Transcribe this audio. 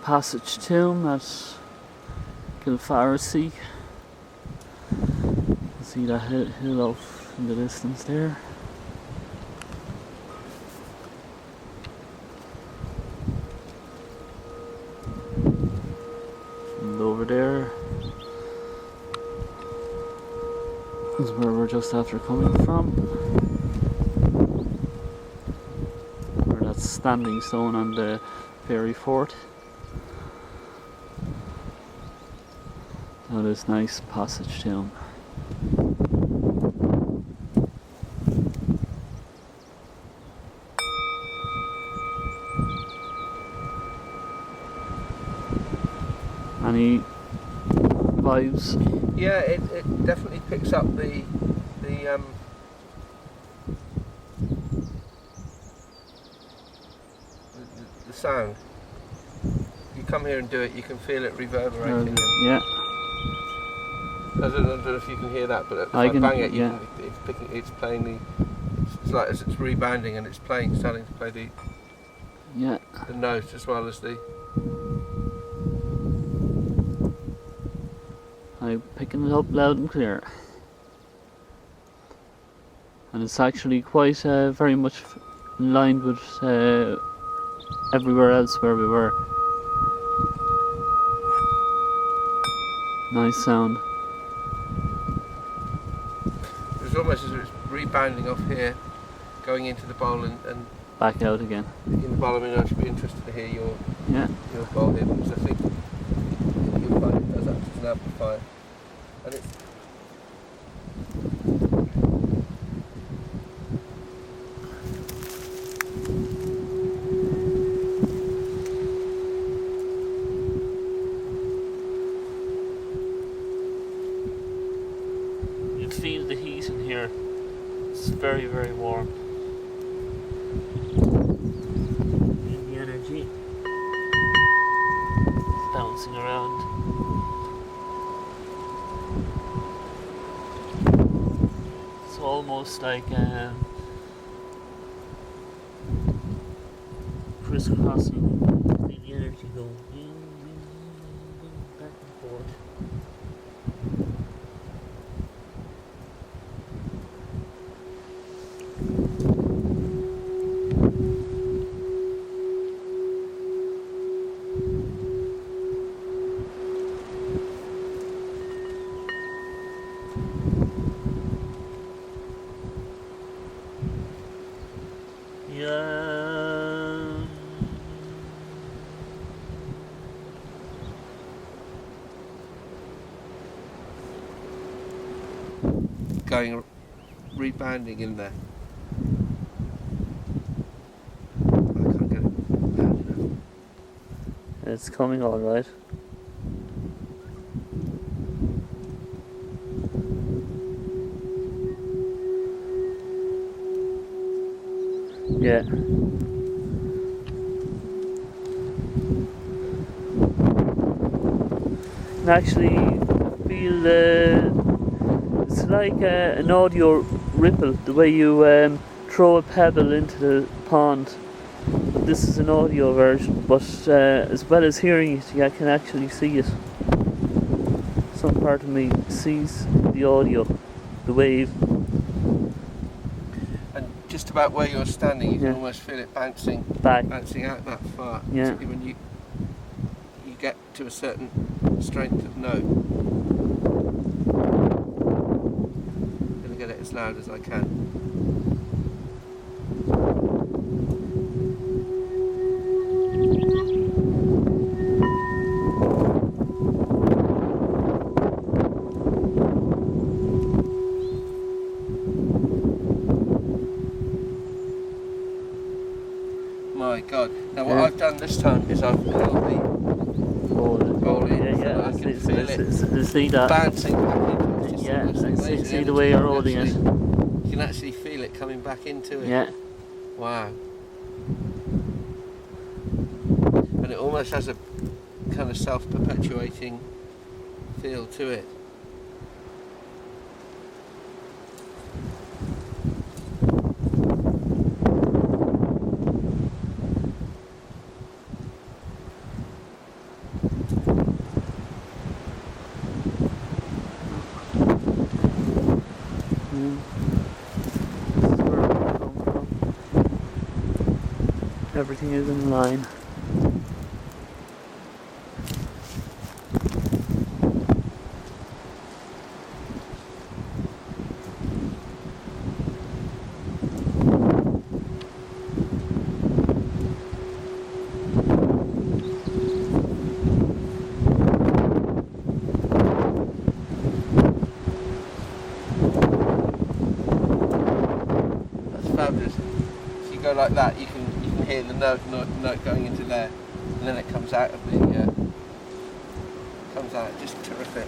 Passage tomb at Gilfarisi. You see that hill off in the distance there. And over there is where we're just after coming from. Where that's standing stone on the fairy fort. Now this nice passage tomb. Any vibes? Yeah, it definitely picks up the sound. You come here and do it, you can feel it reverberating. Yeah. I don't know if you can hear that, but if I bang it, it's playing it's like as it's rebounding and it's starting to play the note as well as the. I'm picking it up loud and clear. And it's actually quite very much in line with everywhere else where we were. Nice sound. It was almost as if it's rebounding off here, going into the bowl and back out again. In the bowl. I mean, I should be interested to hear your bowl here, because I think you'll find it does act as an amplifier. And it's you feel the heat in here. It's very, very warm. And the energy is bouncing around. It's almost like crisscrossing. Feel the energy going back and forth. going rebounding in there. I can't get it loud enough. It's coming all right. Yeah. And actually, I feel it's like an audio ripple, the way you throw a pebble into the pond. But this is an audio version, but as well as hearing it, I can actually see it. Some part of me sees the audio, the wave. And just about where you're standing, you can almost feel it bouncing out that far. Yeah. Particularly when you get to a certain strength of note. I'm going to get it as loud as I can. My God. Now what I've done this time is I've held the bowl in so that I can feel it see that bouncing back into it. Yeah, see the way you're holding it. You can actually feel it coming back into it. Yeah. Wow. And it almost has a kind of self-perpetuating feel to it. This is where we come from. Everything is in line. Fabulous. So you go like that, you can hear the note going into there, and then it comes out of the comes out just terrific.